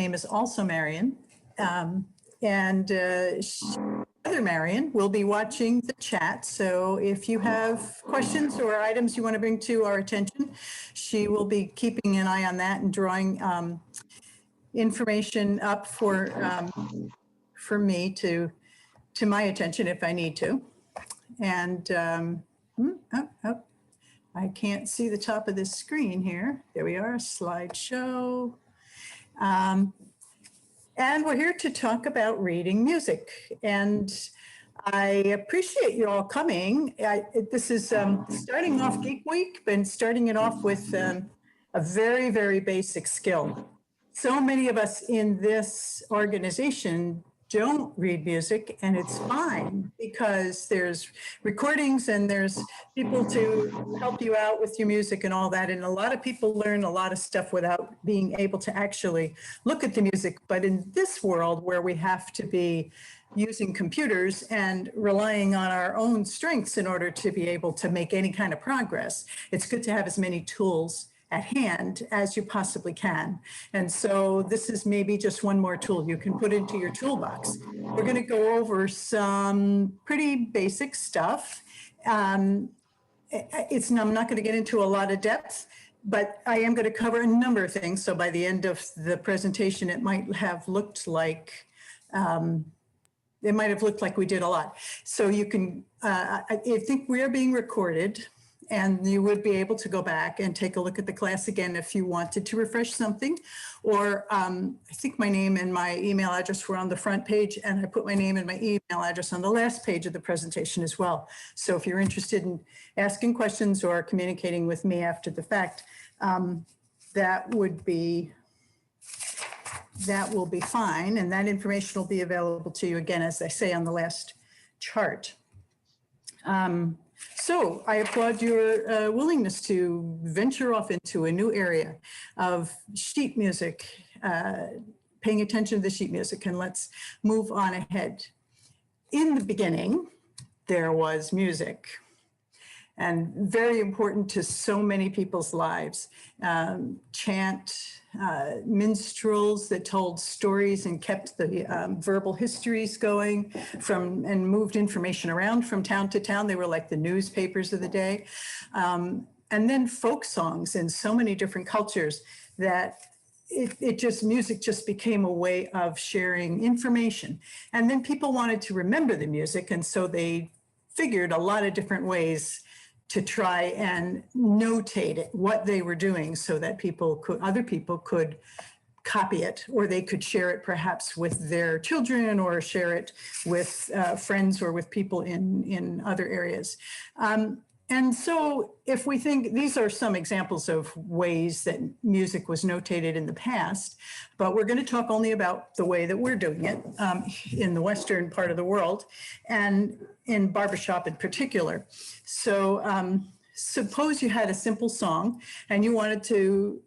name is also Marian. And other Marian will be watching the chat. So if you have questions or items you want to bring to our attention, she will be keeping an eye on that and drawing information up for me to my attention if I need to. And I can't see the top of this screen here. There we are, slideshow. And we're here to talk about reading music. And I appreciate you all coming. This is starting off Geek Week, but starting it off with a very, very basic skill. So many of us in this organization don't read music, and it's fine because there's recordings and there's people to help you out with your music and all that. And a lot of people learn a lot of stuff without being able to actually look at the music. But in this world where we have to be using computers and relying on our own strengths in order to be able to make any kind of progress, it's good to have as many tools at hand as you possibly can. And so this is maybe just one more tool you can put into your toolbox. We're going to go over some pretty basic stuff. I'm not going to get into a lot of depth, but I am going to cover a number of things. So by the end of the presentation, it might have looked like we did a lot. So you can, I think we are being recorded, and you would be able to go back and take a look at the class again if you wanted to refresh something. Or I think my name and my email address were on the front page, and I put my name and my email address on the last page of the presentation as well. So if you're interested in asking questions or communicating with me after the fact, that will be fine. And that information will be available to you again, as I say, on the last chart. So I applaud your willingness to venture off into a new area of sheet music, paying attention to the sheet music, and let's move on ahead. In the beginning, there was music, and very important to so many people's lives. Chant, minstrels that told stories and kept the verbal histories going and moved information around from town to town. They were like the newspapers of the day. And then folk songs in so many different cultures that music just became a way of sharing information. And then people wanted to remember the music, and so they figured a lot of different ways to try and notate it, what they were doing, so that other people could copy it, or they could share it perhaps with their children, or share it with friends or with people in other areas. And so if we think, these are some examples of ways that music was notated in the past, but we're going to talk only about the way that we're doing it in the Western part of the world, and in barbershop in particular. So suppose you had a simple song and you wanted to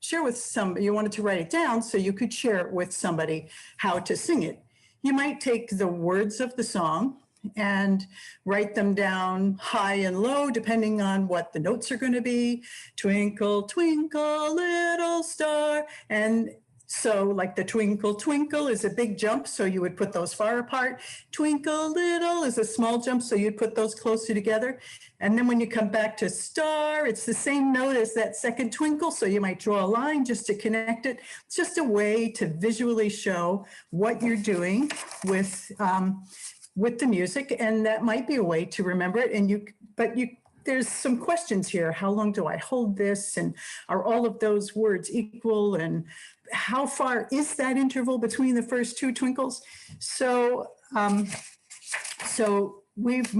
share with somebody, you wanted to write it down so you could share it with somebody how to sing it. You might take the words of the song and write them down high and low, depending on what the notes are going to be. Twinkle, twinkle, little star. And so like the twinkle, twinkle is a big jump, so you would put those far apart. Twinkle, little is a small jump, so you'd put those closer together. And then when you come back to star, it's the same note as that second twinkle, so you might draw a line just to connect it. It's just a way to visually show what you're doing with the music, and that might be a way to remember it. There's some questions here. How long do I hold this? And are all of those words equal? And how far is that interval between the first two twinkles? So we've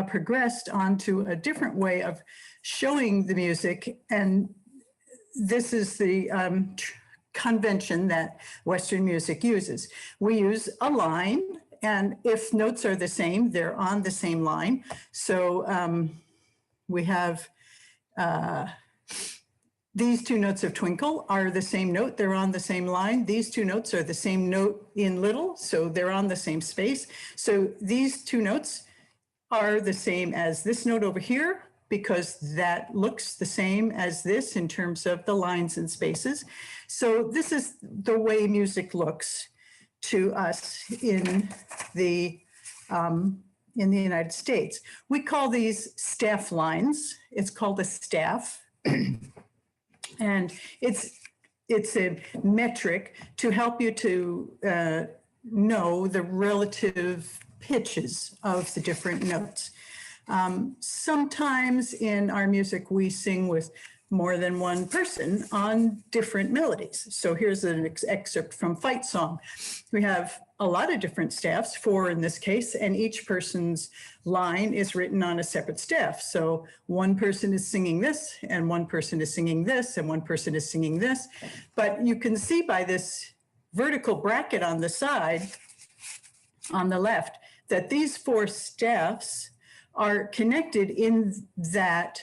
progressed onto a different way of showing the music, and this is the convention that Western music uses. We use a line, and if notes are the same, they're on the same line. So we have these two notes of twinkle are the same note, they're on the same line. These two notes are the same note in little, so they're on the same space. So these two notes are the same as this note over here, because that looks the same as this in terms of the lines and spaces. So this is the way music looks to us in the United States. We call these staff lines. It's called a staff. And it's a metric to help you to know the relative pitches of the different notes. Sometimes in our music, we sing with more than one person on different melodies. So here's an excerpt from Fight Song. We have a lot of different staffs, 4 in this case, and each person's line is written on a separate staff. So one person is singing this, and one person is singing this, and one person is singing this. But you can see by this vertical bracket on the side, on the left, that these 4 staffs are connected in that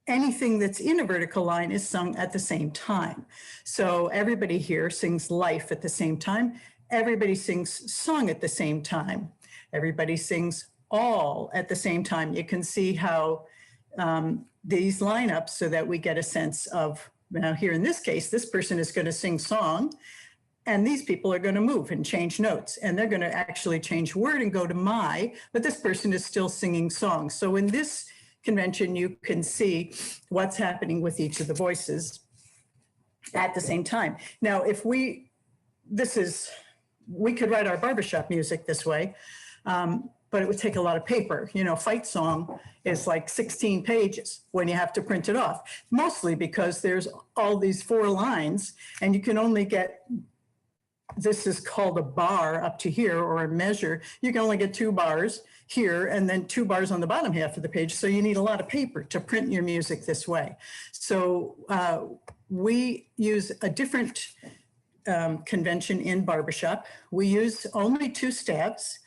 anything that's in a vertical line is sung at the same time. So everybody here sings life at the same time. Everybody sings song at the same time. Everybody sings all at the same time. You can see how these line up so that we get a sense of, now here in this case, this person is going to sing song, and these people are going to move and change notes, and they're going to actually change word and go to my, but this person is still singing song. So in this convention, you can see what's happening with each of the voices at the same time. Now, if we could write our barbershop music this way, but it would take a lot of paper. You know, Fight Song is like 16 pages when you have to print it off, mostly because there's all these 4 lines, and you can only get, this is called a bar up to here, or a measure. You can only get 2 bars here and then 2 bars on the bottom half of the page. So you need a lot of paper to print your music this way. So we use a different convention in barbershop. We use only 2 staffs,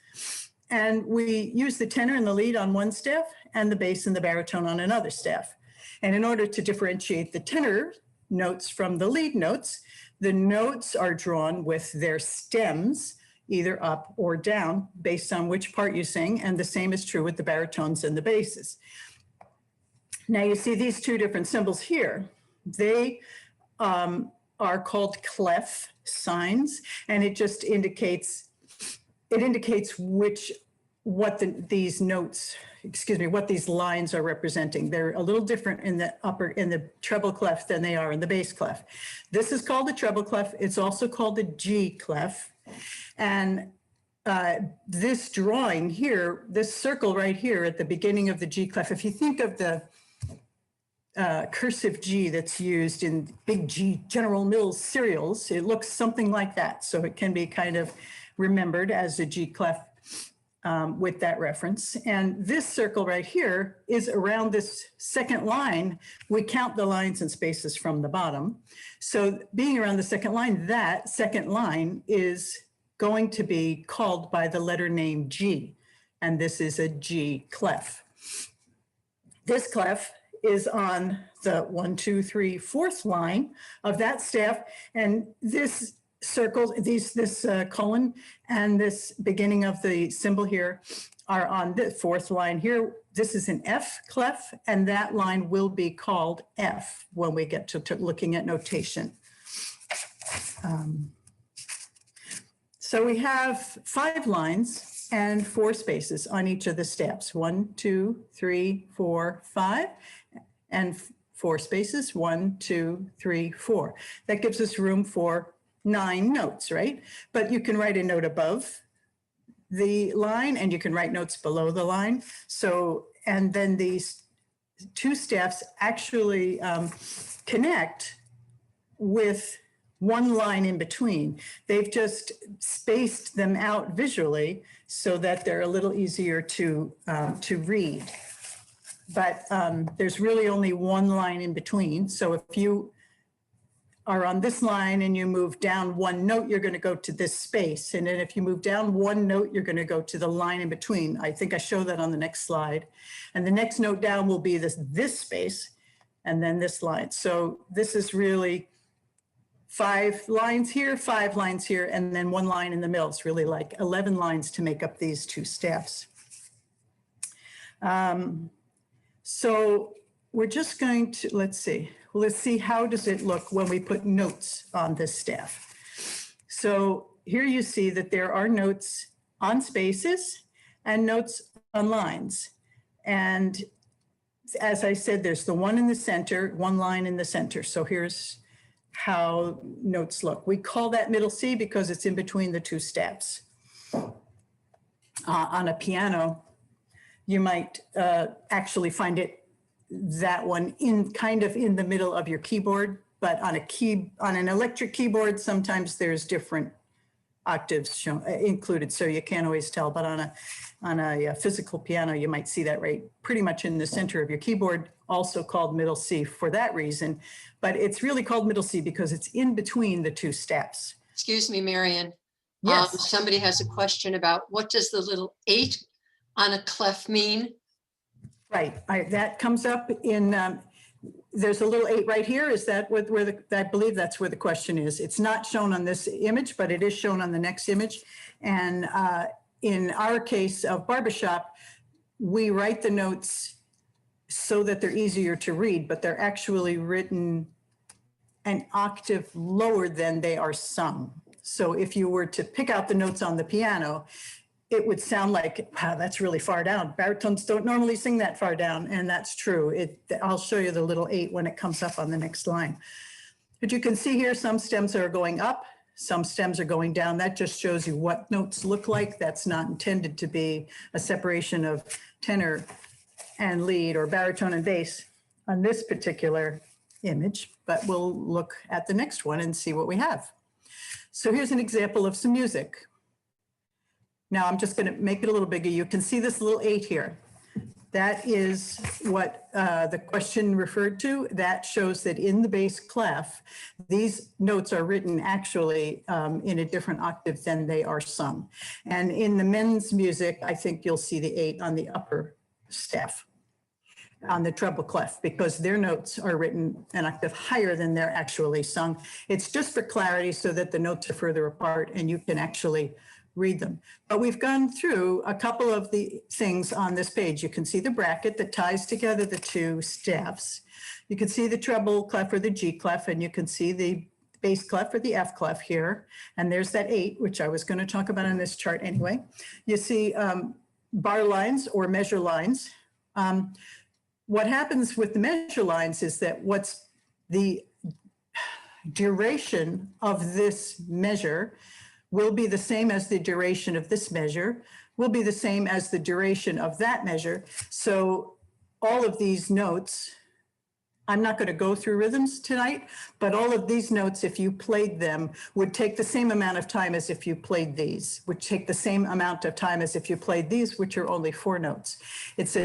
and we use the tenor and the lead on one staff and the bass and the baritone on another staff. And in order to differentiate the tenor notes from the lead notes, the notes are drawn with their stems, either up or down, based on which part you sing, and the same is true with the baritones and the basses. Now you see these 2 different symbols here. They are called clef signs, and it just indicates, what these notes, what these lines are representing. They're a little different in the treble clef than they are in the bass clef. This is called the treble clef. It's also called the G clef. And this drawing here, this circle right here at the beginning of the G clef, if you think of the cursive G that's used in big G General Mills cereals, it looks something like that. So it can be kind of remembered as a G clef with that reference. And this circle right here is around this second line. We count the lines and spaces from the bottom. So being around the second line, that second line is going to be called by the letter name G, and this is a G clef. This clef is on the 1, 2, 3, 4th line of that staff, and this circle, this colon and this beginning of the symbol here are on the 4th line here. This is an F clef, and that line will be called F when we get to looking at notation. So we have 5 lines and 4 spaces on each of the steps. 1, 2, 3, 4, 5, and 4 spaces. 1, 2, 3, 4. That gives us room for 9 notes, right? But you can write a note above the line, and you can write notes below the line. So, and then these 2 staffs actually connect with 1 line in between. They've just spaced them out visually so that they're a little easier to read. But there's really only 1 line in between. So if you are on this line and you move down 1 note, you're going to go to this space. And then if you move down 1 note, you're going to go to the line in between. I think I show that on the next slide. And the next note down will be this space, and then this line. So this is really 5 lines here, 5 lines here, and then 1 line in the middle. It's really like 11 lines to make up these 2 staffs. So we're just going to, let's see how does it look when we put notes on this staff. So here you see that there are notes on spaces and notes on lines. And as I said, there's the one in the center, one line in the center. So here's how notes look. We call that middle C because it's in between the two steps. On a piano, you might actually find it, that one, in kind of in the middle of your keyboard, but on an electric keyboard, sometimes there's different octaves included, so you can't always tell. But on a physical piano, you might see that right pretty much in the center of your keyboard, also called middle C for that reason. But it's really called middle C because it's in between the two steps. Excuse me, Marian. Yes. Somebody has a question about what does the little 8 on a clef mean? Right, that comes up in, there's a little 8 right here. Is that where I believe that's where the question is. It's not shown on this image, but it is shown on the next image. And in our case of barbershop, we write the notes so that they're easier to read, but they're actually written an octave lower than they are sung. So if you were to pick out the notes on the piano, it would sound like, wow, that's really far down. Baritones don't normally sing that far down, and that's true. I'll show you the little 8 when it comes up on the next line. But you can see here some stems are going up, some stems are going down. That just shows you what notes look like. That's not intended to be a separation of tenor and lead or baritone and bass on this particular image, but we'll look at the next one and see what we have. So here's an example of some music. Now I'm just going to make it a little bigger. You can see this little 8 here. That is what the question referred to. That shows that in the bass clef, these notes are written actually in a different octave than they are sung. And in the men's music, I think you'll see the 8 on the upper staff, on the treble clef, because their notes are written an octave higher than they're actually sung. It's just for clarity so that the notes are further apart and you can actually read them. But we've gone through a couple of the things on this page. You can see the bracket that ties together the two staffs. You can see the treble clef or the G clef, and you can see the bass clef or the F clef here. And there's that 8, which I was going to talk about on this chart anyway. You see bar lines or measure lines. What happens with the measure lines is that what's the duration of this measure will be the same as the duration of this measure, will be the same as the duration of that measure. So all of these notes, I'm not going to go through rhythms tonight, but all of these notes, if you played them, would take the same amount of time as if you played these, would take the same amount of time as if you played these, which are only 4 notes. It's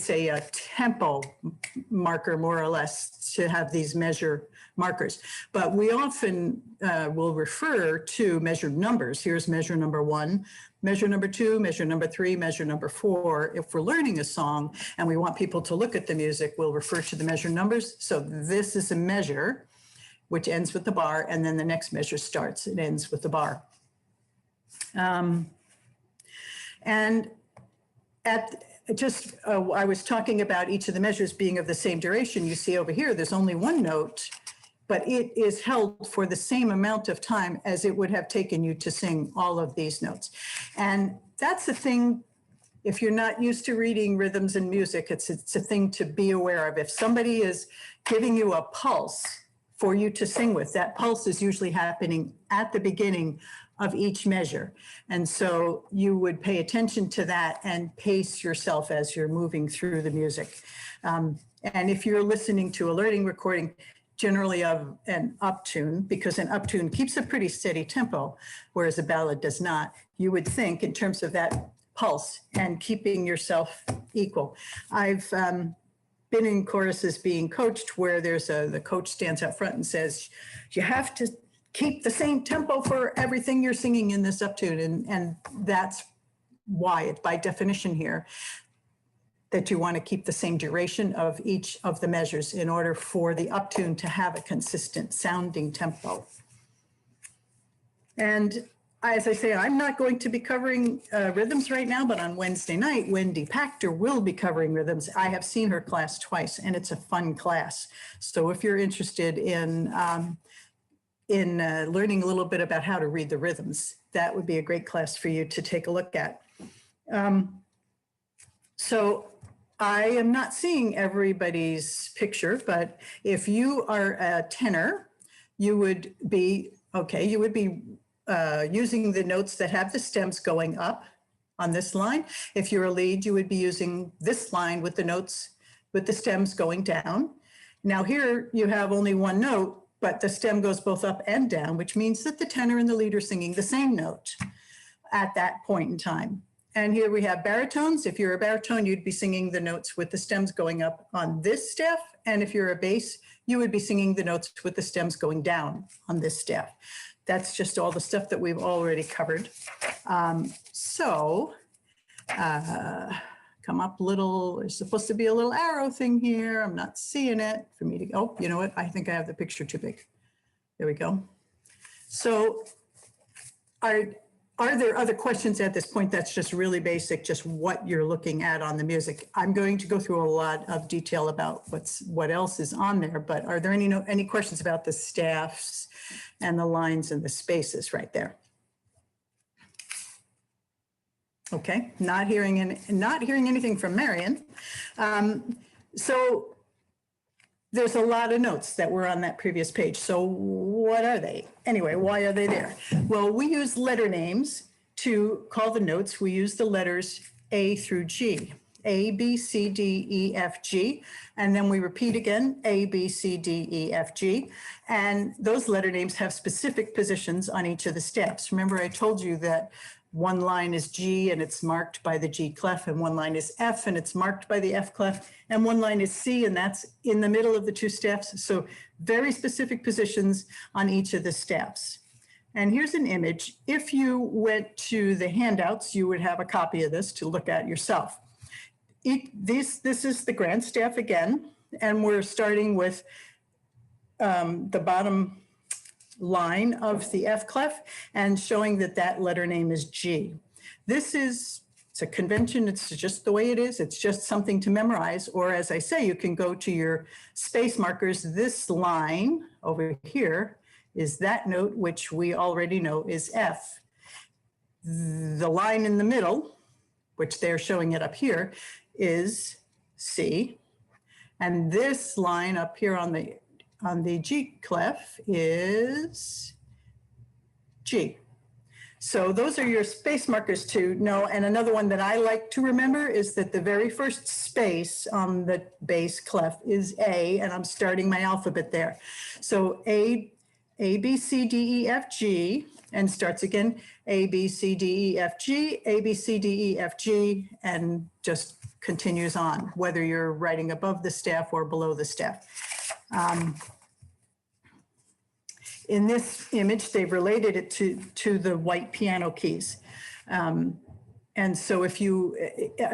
a tempo marker, more or less, to have these measure markers. But we often will refer to measured numbers. Here's measure number 1, measure number 2, measure number 3, measure number 4. If we're learning a song and we want people to look at the music, we'll refer to the measure numbers. So this is a measure which ends with the bar, and then the next measure starts and ends with the bar. I was talking about each of the measures being of the same duration. You see over here, there's only 1 note, but it is held for the same amount of time as it would have taken you to sing all of these notes. And that's the thing, if you're not used to reading rhythms and music, it's a thing to be aware of. If somebody is giving you a pulse for you to sing with, that pulse is usually happening at the beginning of each measure. And so you would pay attention to that and pace yourself as you're moving through the music. And if you're listening to a learning recording, generally of an uptune, because an uptune keeps a pretty steady tempo, whereas a ballad does not, you would think in terms of that pulse and keeping yourself equal. I've been in choruses being coached where the coach stands up front and says, you have to keep the same tempo for everything you're singing in this uptune. And that's why it's by definition here that you want to keep the same duration of each of the measures in order for the uptune to have a consistent sounding tempo. And as I say, I'm not going to be covering rhythms right now, but on Wednesday night, Wendy Pachter will be covering rhythms. I have seen her class twice, and it's a fun class. So if you're interested in learning a little bit about how to read the rhythms, that would be a great class for you to take a look at. So I am not seeing everybody's picture, but if you are a tenor, you would be, okay, you would be using the notes that have the stems going up on this line. If you're a lead, you would be using this line with the notes with the stems going down. Now here you have only one note, but the stem goes both up and down, which means that the tenor and the lead are singing the same note at that point in time. And here we have baritones. If you're a baritone, you'd be singing the notes with the stems going up on this staff. And if you're a bass, you would be singing the notes with the stems going down on this staff. That's just all the stuff that we've already covered. Come up little, there's supposed to be a little arrow thing here. I'm not seeing it for me to, oh, you know what? I think I have the picture too big. There we go. So are there other questions at this point? That's just really basic, just what you're looking at on the music. I'm going to go through a lot of detail about what else is on there, but are there any questions about the staffs and the lines and the spaces right there? Okay, not hearing anything from Marian. So there's a lot of notes that were on that previous page. So what are they? Anyway, why are they there? Well, we use letter names to call the notes. We use the letters A through G, A, B, C, D, E, F, G. And then we repeat again, A, B, C, D, E, F, G. And those letter names have specific positions on each of the steps. Remember, I told you that one line is G and it's marked by the G clef, and one line is F and it's marked by the F clef, and one line is C and that's in the middle of the two steps. So very specific positions on each of the steps. And here's an image. If you went to the handouts, you would have a copy of this to look at yourself. This is the grand staff again, and we're starting with the bottom line of the F clef and showing that that letter name is G. It's a convention. It's just the way it is. It's just something to memorize. Or as I say, you can go to your space markers. This line over here is that note, which we already know is F. The line in the middle, which they're showing it up here, is C. And this line up here on the G clef is G. So those are your space markers to know. And another one that I like to remember is that the very first space on the bass clef is A, and I'm starting my alphabet there. So A, B, C, D, E, F, G, and starts again, A, B, C, D, E, F, G, A, B, C, D, E, F, G, and just continues on, whether you're writing above the staff or below the staff. In this image, they've related it to the white piano keys. And so a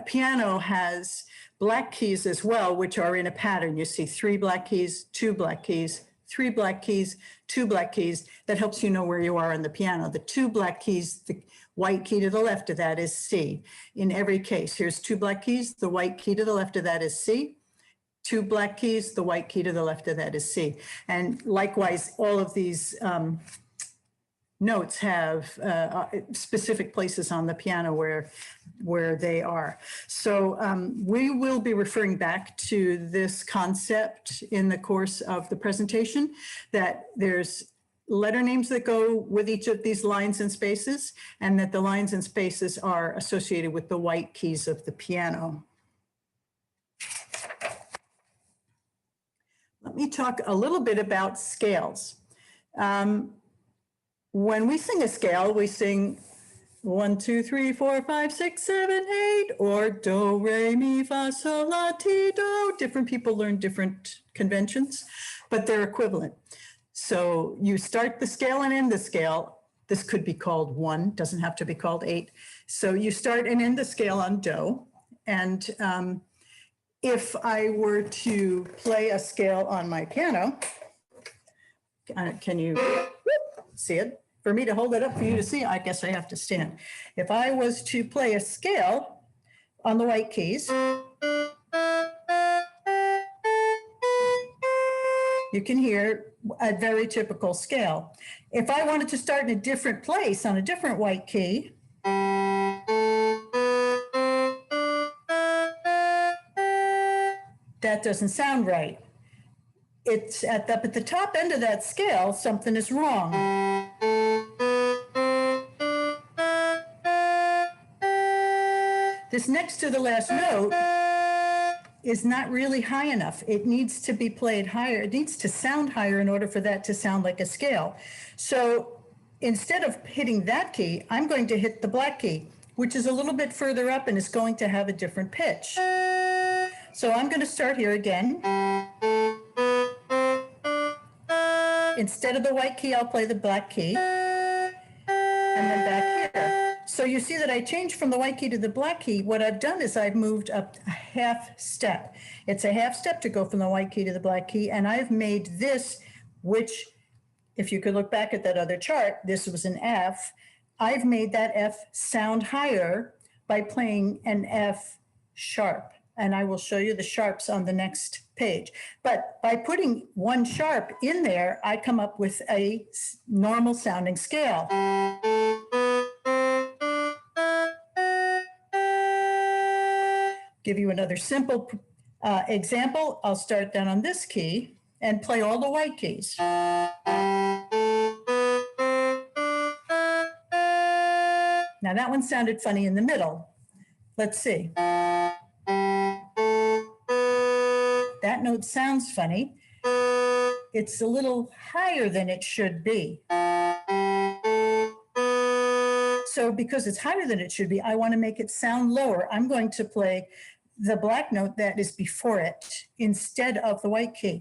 piano has black keys as well, which are in a pattern. You see 3 black keys, 2 black keys, 3 black keys, 2 black keys. That helps you know where you are on the piano. The 2 black keys, the white key to the left of that is C. In every case, here's 2 black keys, the white key to the left of that is C. 2 black keys, the white key to the left of that is C. And likewise, all of these notes have specific places on the piano where they are. So we will be referring back to this concept in the course of the presentation, that there's letter names that go with each of these lines and spaces, and that the lines and spaces are associated with the white keys of the piano. Let me talk a little bit about scales. When we sing a scale, we sing 1, 2, 3, 4, 5, 6, 7, 8, or do, re, mi, fa, sol, la, ti, do. Different people learn different conventions, but they're equivalent. So you start the scale and end the scale. This could be called 1, doesn't have to be called 8. So you start and end the scale on do. And if I were to play a scale on my piano, can you see it? for me to hold it up for you to see, I guess I have to stand. If I was to play a scale on the white keys, you can hear a very typical scale. If I wanted to start in a different place on a different white key, that doesn't sound right. It's at the top end of that scale, something is wrong. This next to the last note is not really high enough. It needs to be played higher. It needs to sound higher in order for that to sound like a scale. So instead of hitting that key, I'm going to hit the black key, which is a little bit further up and is going to have a different pitch. So I'm going to start here again. Instead of the white key, I'll play the black key, and then back here. So you see that I changed from the white key to the black key. What I've done is I've moved up a half step. It's a half step to go from the white key to the black key, and I've made this, which, if you could look back at that other chart, this was an F. I've made that F sound higher by playing an F sharp. And I will show you the sharps on the next page. But by putting one sharp in there, I come up with a normal sounding scale. Give you another simple example. I'll start down on this key and play all the white keys. Now that one sounded funny in the middle. Let's see. That note sounds funny. It's a little higher than it should be. So because it's higher than it should be, I want to make it sound lower. I'm going to play the black note that is before it instead of the white key.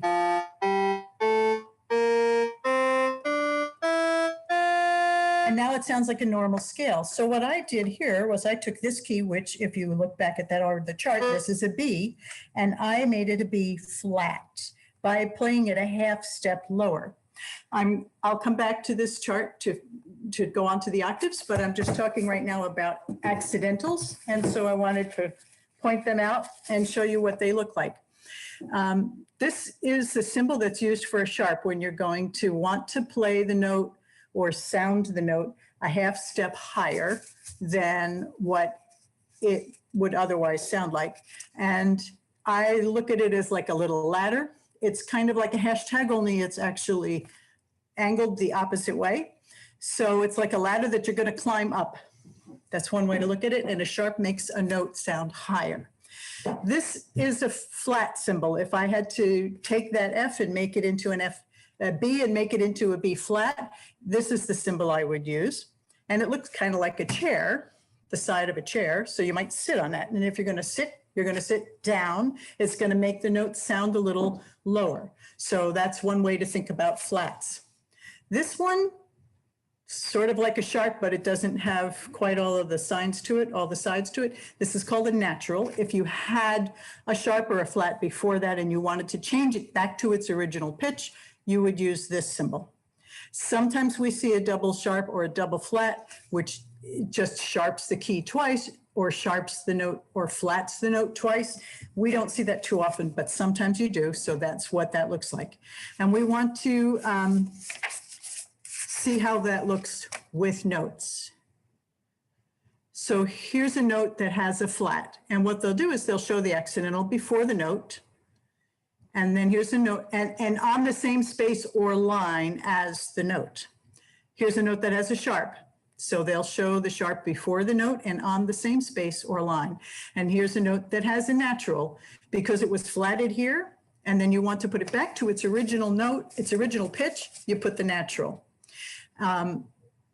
And now it sounds like a normal scale. So what I did here was I took this key, which if you look back at that or the chart, this is a B, and I made it a B flat by playing it a half step lower. I'll come back to this chart to go on to the octaves, but I'm just talking right now about accidentals. And so I wanted to point them out and show you what they look like. This is the symbol that's used for a sharp when you're going to want to play the note or sound the note a half step higher than what it would otherwise sound like. And I look at it as like a little ladder. It's kind of like a hashtag, only it's actually angled the opposite way. So it's like a ladder that you're going to climb up. That's one way to look at it. And a sharp makes a note sound higher. This is a flat symbol. If I had to take that F and make it into an F, a B and make it into a B flat, this is the symbol I would use. And it looks kind of like a chair, the side of a chair. So you might sit on that. And if you're going to sit down. It's going to make the note sound a little lower. So that's one way to think about flats. This one, sort of like a sharp, but it doesn't have quite all of the signs to it, all the sides to it. This is called a natural. If you had a sharp or a flat before that and you wanted to change it back to its original pitch, you would use this symbol. Sometimes we see a double sharp or a double flat, which just sharps the key twice or sharps the note or flats the note twice. We don't see that too often, but sometimes you do. So that's what that looks like. And we want to see how that looks with notes. So here's a note that has a flat. And what they'll do is they'll show the accidental before the note. And then here's a note, and on the same space or line as the note. Here's a note that has a sharp. So they'll show the sharp before the note and on the same space or line. And here's a note that has a natural because it was flatted here. And then you want to put it back to its original note, its original pitch, you put the natural.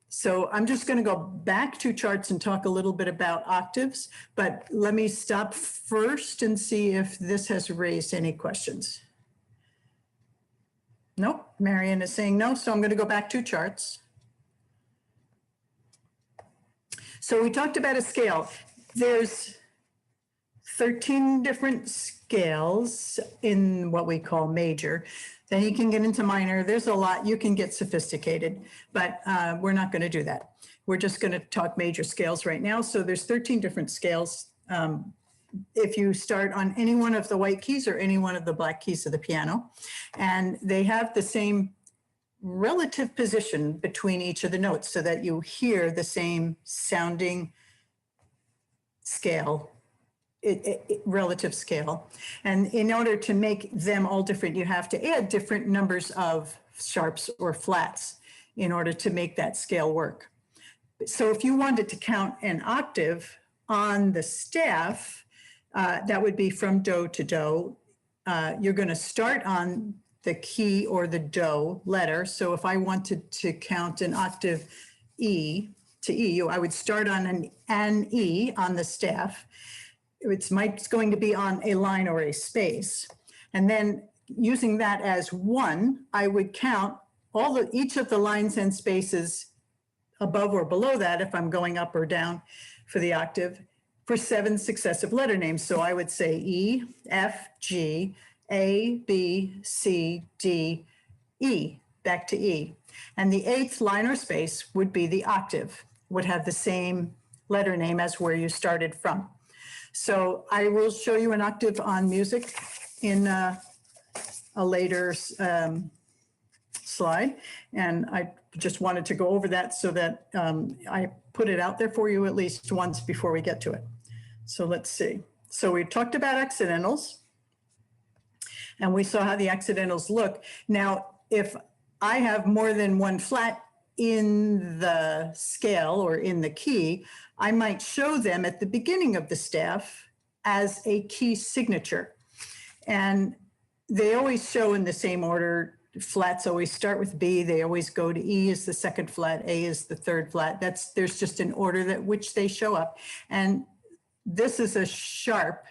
So I'm just going to go back 2 charts and talk a little bit about octaves, but let me stop first and see if this has raised any questions. Nope, Marian is saying no, so I'm going to go back 2 charts. So we talked about a scale. There's 13 different scales in what we call major. Then you can get into minor. There's a lot. You can get sophisticated, but we're not going to do that. We're just going to talk major scales right now. So there's 13 different scales. If you start on any one of the white keys or any one of the black keys of the piano, and they have the same relative position between each of the notes so that you hear the same sounding scale, relative scale. And in order to make them all different, you have to add different numbers of sharps or flats in order to make that scale work. So if you wanted to count an octave on the staff, that would be from do to do. You're going to start on the key or the do letter. So if I wanted to count an octave E to E, I would start on an E on the staff. It's going to be on a line or a space. And then using that as one, I would count each of the lines and spaces above or below that, if I'm going up or down for the octave, for 7 successive letter names. So I would say E, F, G, A, B, C, D, E, back to E. And the 8th line or space would be the octave, would have the same letter name as where you started from. So I will show you an octave on music in a later slide. And I just wanted to go over that so that I put it out there for you at least once before we get to it. So let's see. So we talked about accidentals, and we saw how the accidentals look. Now, if I have more than one flat in the scale or in the key, I might show them at the beginning of the staff as a key signature. And they always show in the same order. Flats always start with B. They always go to E as the second flat, A is the third flat. There's just an order that which they show up. And this is a sharp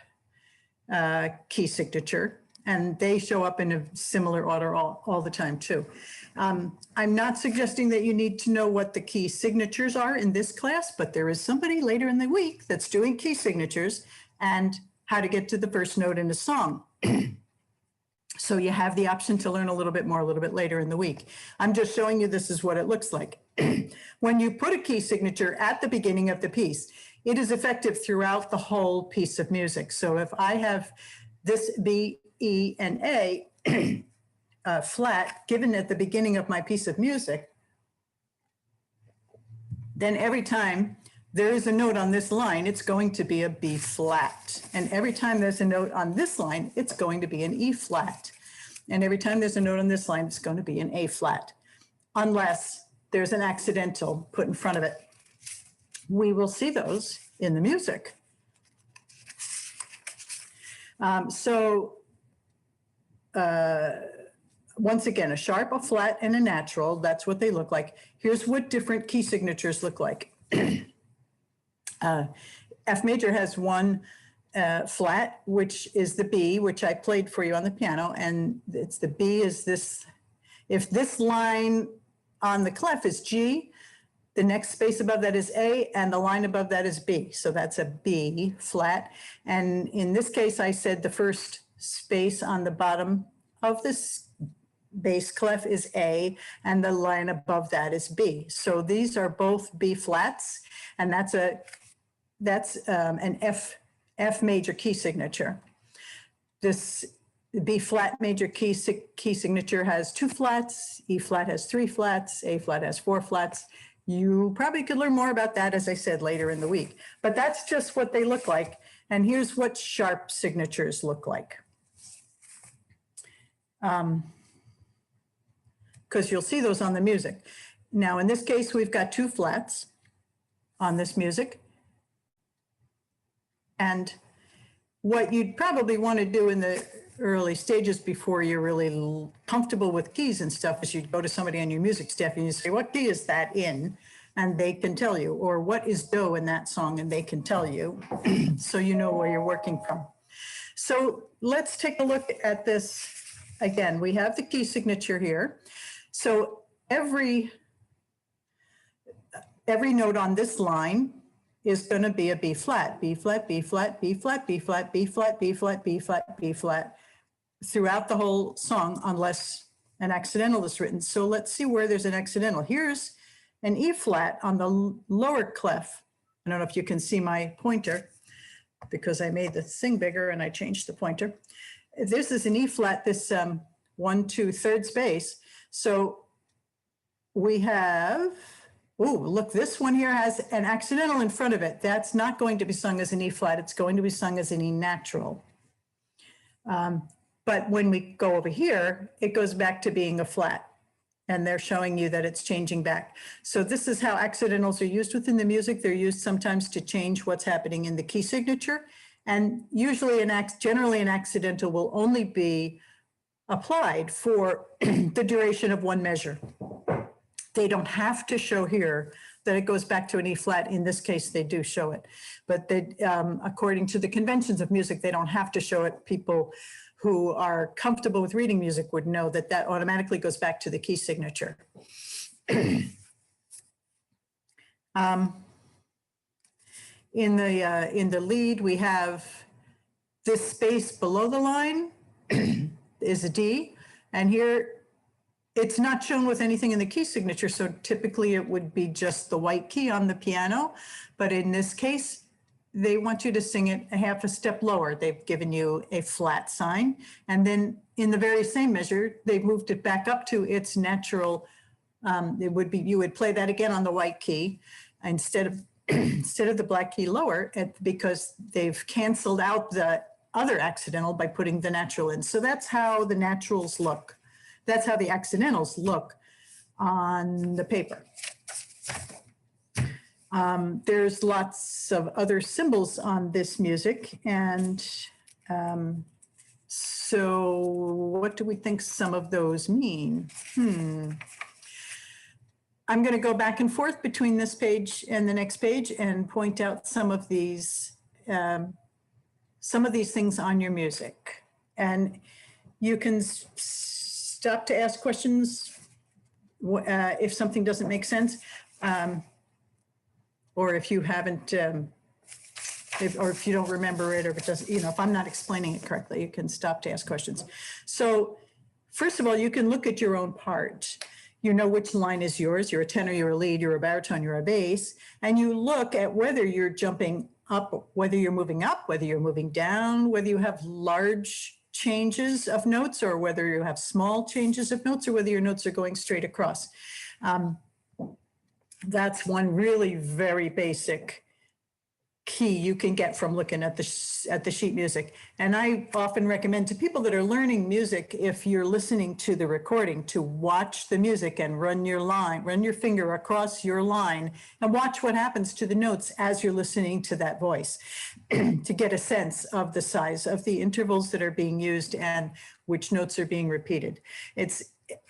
key signature, and they show up in a similar order all the time too. I'm not suggesting that you need to know what the key signatures are in this class, but there is somebody later in the week that's doing key signatures and how to get to the first note in a song. So you have the option to learn a little bit more a little bit later in the week. I'm just showing you this is what it looks like. When you put a key signature at the beginning of the piece, it is effective throughout the whole piece of music. So if I have this B, E, and A flat given at the beginning of my piece of music, then every time there is a note on this line, it's going to be a B flat. And every time there's a note on this line, it's going to be an E flat. And every time there's a note on this line, it's going to be an A flat, unless there's an accidental put in front of it. We will see those in the music. Once again, a sharp, a flat, and a natural, that's what they look like. Here's what different key signatures look like. F major has one flat, which is the B, which I played for you on the piano, and it's the B is this. If this line on the clef is G, the next space above that is A, and the line above that is B. So that's a B flat. And in this case, I said the first space on the bottom of this bass clef is A, and the line above that is B. So these are both B flats, and that's an F major key signature. This B flat major key signature has 2 flats, E flat has 3 flats, A flat has 4 flats. You probably could learn more about that, as I said, later in the week. But that's just what they look like. And here's what sharp signatures look like. Because you'll see those on the music. Now, in this case, we've got 2 flats on this music. And what you'd probably want to do in the early stages before you're really comfortable with keys and stuff is you'd go to somebody on your music staff and you say, what key is that in? And they can tell you, or what is do in that song? And they can tell you, so you know where you're working from. So let's take a look at this again. We have the key signature here. So every note on this line is going to be a B flat, B flat, B flat, B flat, B flat, B flat, B flat, B flat, B flat, throughout the whole song, unless an accidental is written. So let's see where there's an accidental. Here's an E flat on the lower clef. I don't know if you can see my pointer because I made the thing bigger and I changed the pointer. This is an E flat, this 1, 2, third space. So we have, oh, look, this one here has an accidental in front of it. That's not going to be sung as an E flat. It's going to be sung as an E natural. But when we go over here, it goes back to being a flat. And they're showing you that it's changing back. So this is how accidentals are used within the music. They're used sometimes to change what's happening in the key signature. And usually generally an accidental will only be applied for the duration of one measure. They don't have to show here that it goes back to an E flat. In this case, they do show it. But they, according to the conventions of music, they don't have to show it. People who are comfortable with reading music would know that that automatically goes back to the key signature. In the lead, we have this space below the line is a D, and here it's not shown with anything in the key signature, so typically it would be just the white key on the piano, but in this case, they want you to sing it a half a step lower. They've given you a flat sign, and then in the very same measure, they've moved it back up to its natural, it would be, you would play that again on the white key instead of the black key lower, because they've canceled out the other accidental by putting the natural in. So that's how the naturals look. That's how the accidentals look on the paper. There's lots of other symbols on this music. And so what do we think some of those mean? I'm going to go back and forth between this page and the next page and point out some of these things on your music. And you can stop to ask questions if something doesn't make sense. Or if you haven't, or if you don't remember it, or if it doesn't, if I'm not explaining it correctly, you can stop to ask questions. So first of all, you can look at your own part. You know which line is yours. You're a tenor, you're a lead, you're a baritone, you're a bass. And you look at whether you're jumping up, whether you're moving up, whether you're moving down, whether you have large changes of notes, or whether you have small changes of notes, or whether your notes are going straight across. That's one really very basic key you can get from looking at the sheet music. And I often recommend to people that are learning music, if you're listening to the recording, to watch the music and run your finger across your line and watch what happens to the notes as you're listening to that voice to get a sense of the size of the intervals that are being used and which notes are being repeated.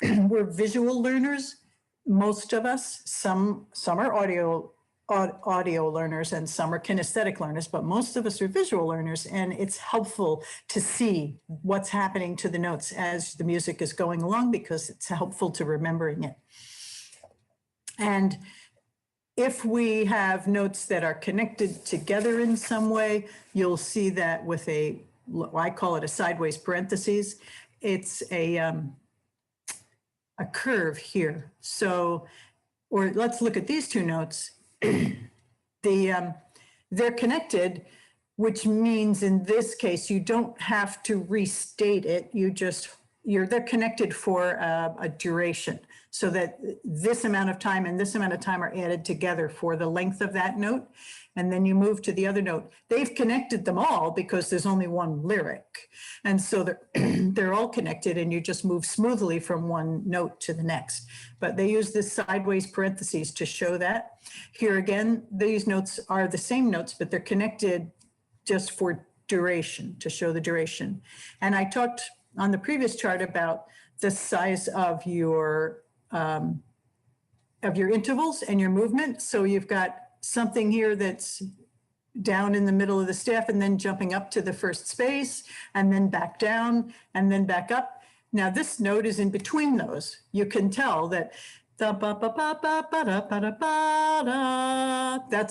We're visual learners. Most of us, some are audio learners and some are kinesthetic learners, but most of us are visual learners, and it's helpful to see what's happening to the notes as the music is going along, because it's helpful to remembering it. And if we have notes that are connected together in some way, you'll see that with I call it a sideways parentheses. It's a curve here. So, or let's look at these two notes. They're connected, which means in this case, you don't have to restate it. They're connected for a duration, so that this amount of time and this amount of time are added together for the length of that note. And then you move to the other note. They've connected them all because there's only one lyric. And so they're all connected, and you just move smoothly from one note to the next. But they use this sideways parentheses to show that. Here again, these notes are the same notes, but they're connected just for duration, to show the duration. And I talked on the previous chart about the size of your intervals and your movement. So you've got something here that's down in the middle of the staff and then jumping up to the first space and then back down and then back up. Now this note is in between those. You can tell that that's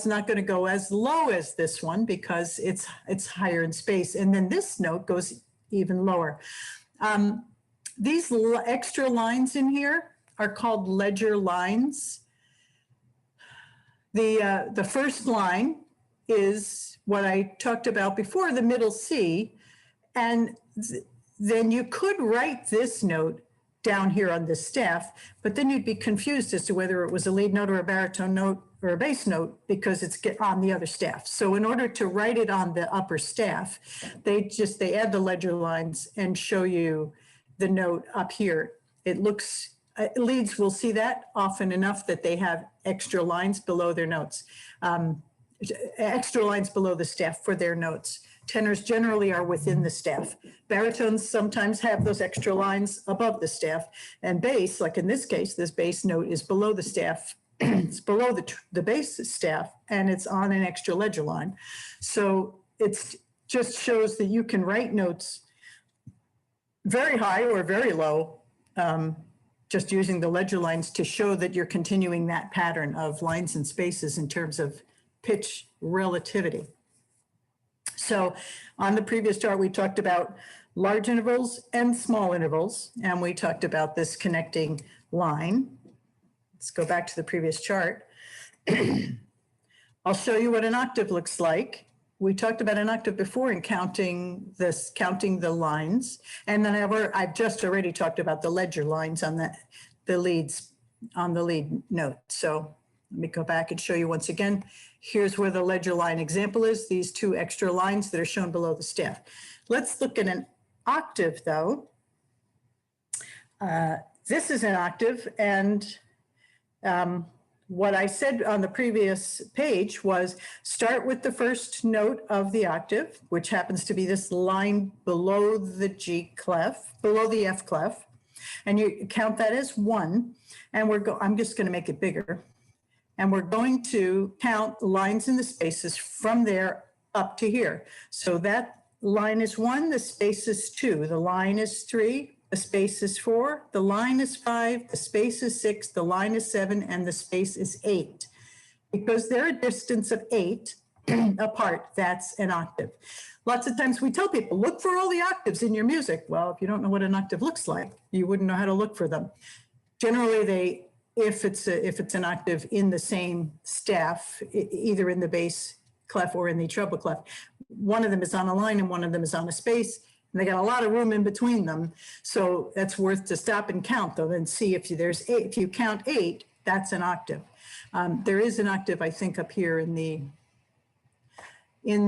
not going to go as low as this one because it's higher in space. And then this note goes even lower. These extra lines in here are called ledger lines. The first line is what I talked about before, the middle C, and then you could write this note down here on the staff, but then you'd be confused as to whether it was a lead note or a baritone note or a bass note because it's on the other staff. So in order to write it on the upper staff, they add the ledger lines and show you the note up here. It looks, leads will see that often enough that they have extra lines below their notes, extra lines below the staff for their notes. Tenors generally are within the staff. Baritones sometimes have those extra lines above the staff. And bass, like in this case, this bass note is below the staff. It's below the bass staff, and it's on an extra ledger line. So it just shows that you can write notes very high or very low, just using the ledger lines to show that you're continuing that pattern of lines and spaces in terms of pitch relativity. So on the previous chart, we talked about large intervals and small intervals, and we talked about this connecting line. Let's go back to the previous chart. I'll show you what an octave looks like. We talked about an octave before in counting the lines, and then I've just already talked about the ledger lines on the leads on the lead note. So let me go back and show you once again. Here's where the ledger line example is, these two extra lines that are shown below the staff. Let's look at an octave though. This is an octave, and what I said on the previous page was start with the first note of the octave, which happens to be this line below the G clef, below the F clef, and you count that as 1, and I'm just going to make it bigger. And we're going to count lines in the spaces from there up to here. So that line is 1, the space is 2, the line is 3, the space is 4, the line is 5, the space is 6, the line is 7, and the space is 8. Because they're a distance of 8 apart, that's an octave. Lots of times we tell people, look for all the octaves in your music. Well, if you don't know what an octave looks like, you wouldn't know how to look for them. Generally, if it's an octave in the same staff, either in the bass clef or in the treble clef, one of them is on a line and one of them is on a space, and they got a lot of room in between them. So that's worth to stop and count them and see if you count 8, that's an octave. There is an octave, I think, up here in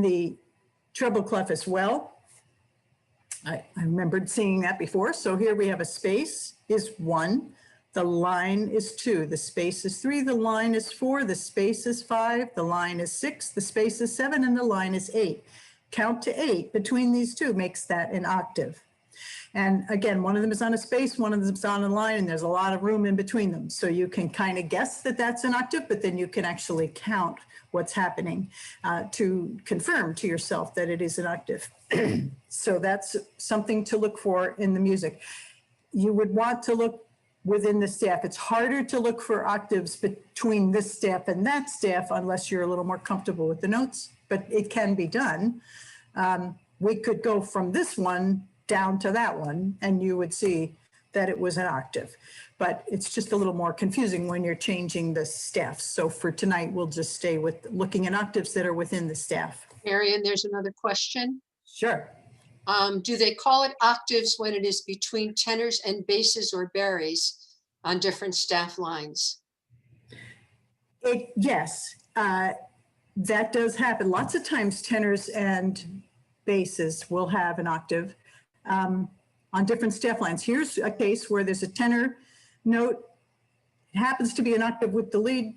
the treble clef as well. I remembered seeing that before. So here we have a space is 1. The line is 2, the space is 3, the line is 4, the space is 5, the line is 6, the space is 7, and the line is 8. Count to 8 between these two makes that an octave. And again, one of them is on a space, one of them is on a line, and there's a lot of room in between them. So you can kind of guess that that's an octave, but then you can actually count what's happening to confirm to yourself that it is an octave. So that's something to look for in the music. You would want to look within the staff. It's harder to look for octaves between this staff and that staff unless you're a little more comfortable with the notes, but it can be done. We could go from this one down to that one and you would see that it was an octave, but it's just a little more confusing when you're changing the staffs. So for tonight, we'll just stay with looking at octaves that are within the staff. Marian, there's another question. Sure. Do they call it octaves when it is between tenors and basses or baries on different staff lines? Yes, that does happen. Lots of times tenors and basses will have an octave on different staff lines. Here's a case where there's a tenor note. It happens to be an octave with the lead,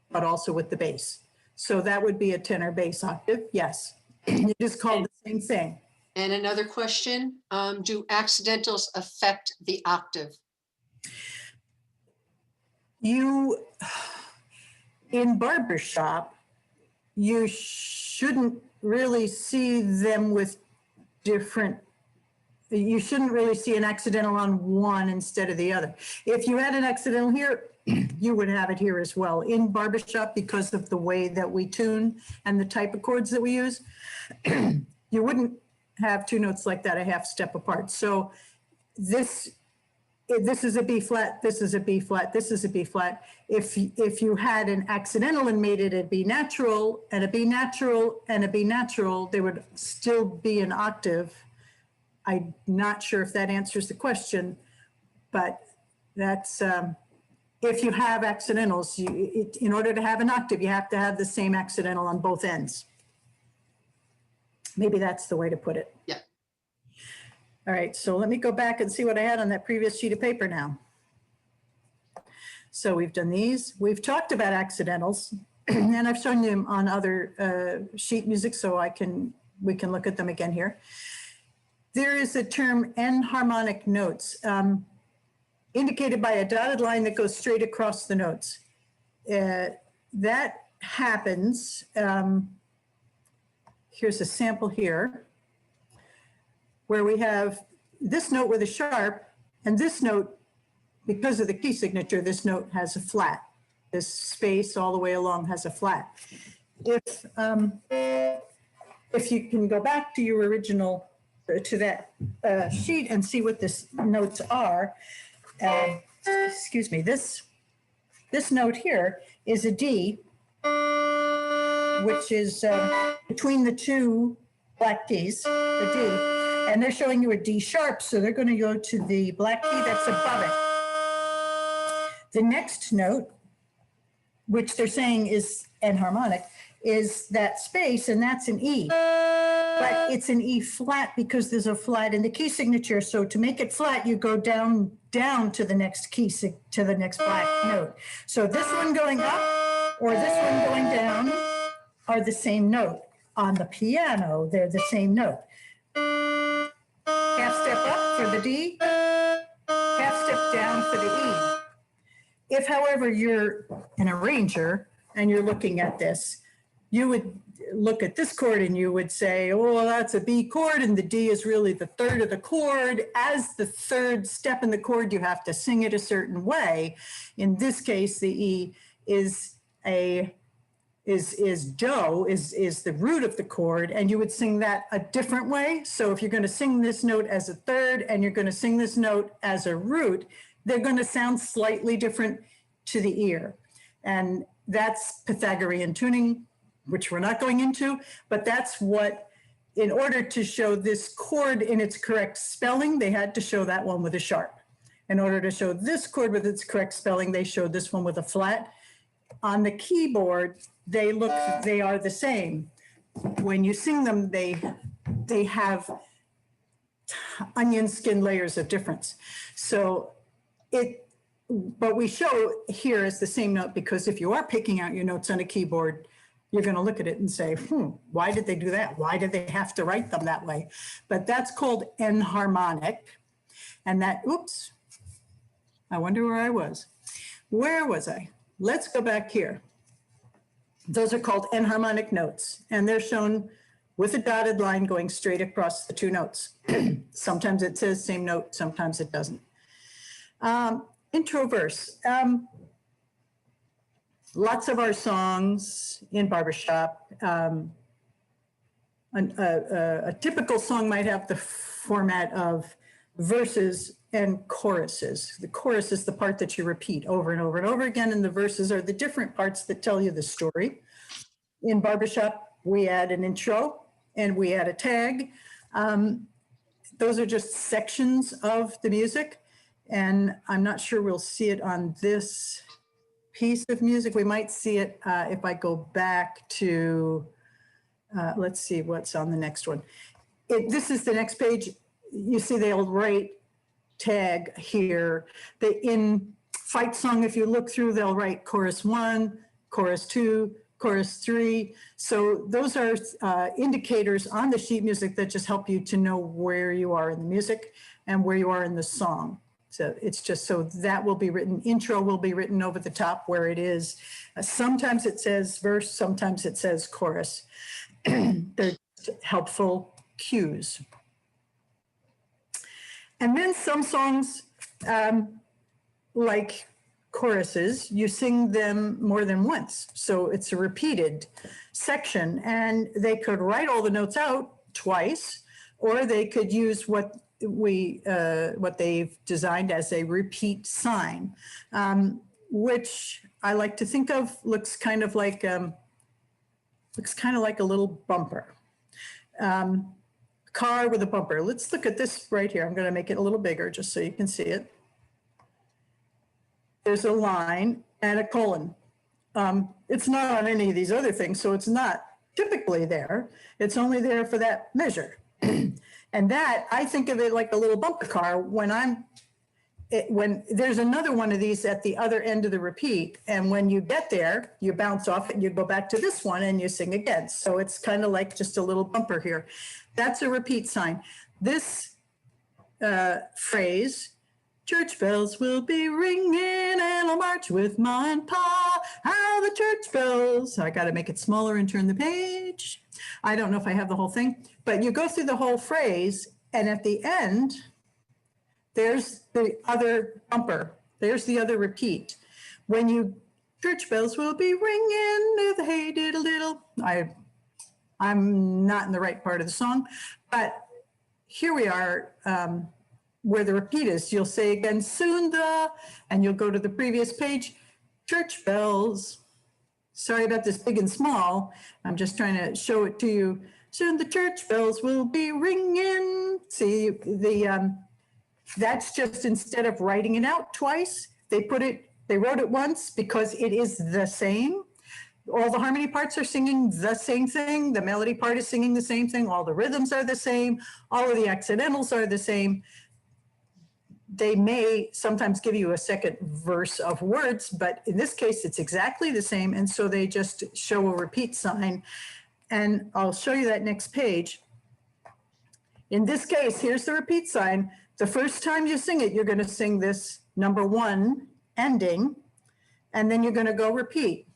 but also with the bass. So that would be a tenor bass octave, yes. It is called the same thing. And another question, do accidentals affect the octave? In barbershop, you shouldn't really see them with different, you shouldn't really see an accidental on one instead of the other. If you had an accidental here, you would have it here as well. In barbershop, because of the way that we tune and the type of chords that we use, you wouldn't have two notes like that a half step apart. So this this is a B flat, this is a B flat, this is a B flat. If you had an accidental and made it a B natural and a B natural and a B natural, there would still be an octave. I'm not sure if that answers the question, but that's, if you have accidentals, in order to have an octave, you have to have the same accidental on both ends. Maybe that's the way to put it. Yeah. All right, so let me go back and see what I had on that previous sheet of paper now. So we've done these. We've talked about accidentals, and I've shown them on other sheet music, so we can look at them again here. There is a term enharmonic notes, indicated by a dotted line that goes straight across the notes. That happens, here's a sample here, where we have this note with a sharp, and this note, because of the key signature, this note has a flat. This space all the way along has a flat. If you can go back to your original, to that sheet and see what this notes are, excuse me, this note here is a D, which is between the two black keys, the D. And they're showing you a D sharp, so they're going to go to the black key that's above it. The next note, which they're saying is enharmonic, is that space, and that's an E. But it's an E flat because there's a flat in the key signature. So to make it flat, you go down to the next key, to the next black note. So this one going up or this one going down are the same note. On the piano, they're the same note. Half step up for the D, half step down for the E. If, however, you're an arranger and you're looking at this, you would look at this chord and you would say, oh, that's a B chord and the D is really the third of the chord. As the third step in the chord, you have to sing it a certain way. In this case, the E is do, is the root of the chord, and you would sing that a different way. So if you're going to sing this note as a third and you're going to sing this note as a root, they're going to sound slightly different to the ear. And that's Pythagorean tuning, which we're not going into, but that's what, in order to show this chord in its correct spelling, they had to show that one with a sharp. In order to show this chord with its correct spelling, they showed this one with a flat. On the keyboard, they are the same. When you sing them, they have onion skin layers of difference. So but we show here as the same note, because if you are picking out your notes on a keyboard, you're going to look at it and say, why did they do that? Why did they have to write them that way? But that's called enharmonic. And that, oops, I wonder where I was. Where was I? Let's go back here. Those are called enharmonic notes, and they're shown with a dotted line going straight across the two notes. Sometimes it says same note, sometimes it doesn't. Intro verse. Lots of our songs in barbershop, a typical song might have the format of verses and choruses. The chorus is the part that you repeat over and over and over again, and the verses are the different parts that tell you the story. In barbershop, we add an intro and we add a tag. Those are just sections of the music, and I'm not sure we'll see it on this piece of music. We might see it if I go back to, let's see what's on the next one. This is the next page. You see they'll write tag here. In fight song, if you look through, they'll write chorus 1, chorus 2, chorus 3. So those are indicators on the sheet music that just help you to know where you are in the music and where you are in the song. So it's just so that will be written, intro will be written over the top where it is. Sometimes it says verse, sometimes it says chorus. They're helpful cues. And then some songs, like choruses, you sing them more than once. So it's a repeated section, and they could write all the notes out twice, or they could use what what they've designed as a repeat sign, which I like to think of looks kind of like a little bumper. Car with a bumper. Let's look at this right here. I'm going to make it a little bigger just so you can see it. There's a line and a colon. It's not on any of these other things, so it's not typically there. It's only there for that measure. And that, I think of it like a little bumper car when there's another one of these at the other end of the repeat. And when you get there, you bounce off it and you go back to this one and you sing again. So it's kind of like just a little bumper here. That's a repeat sign. This phrase, church bells will be ringing and I'll march with Ma and Pa. How the church bells. I got to make it smaller and turn the page. I don't know if I have the whole thing, but you go through the whole phrase and at the end, there's the other bumper. There's the other repeat. When you, church bells will be ringing, hey diddle diddle. I'm not in the right part of the song, but here we are where the repeat is. You'll say again, soon and you'll go to the previous page, church bells. Sorry about this big and small. I'm just trying to show it to you. Soon the church bells will be ringing. See, that's just instead of writing it out twice, they wrote it once because it is the same. All the harmony parts are singing the same thing. The melody part is singing the same thing. All the rhythms are the same. All of the accidentals are the same. They may sometimes give you a second verse of words, but in this case, it's exactly the same. And so they just show a repeat sign. And I'll show you that next page. In this case, here's the repeat sign. The first time you sing it, you're going to sing this number 1 ending, and then you're going to go repeat.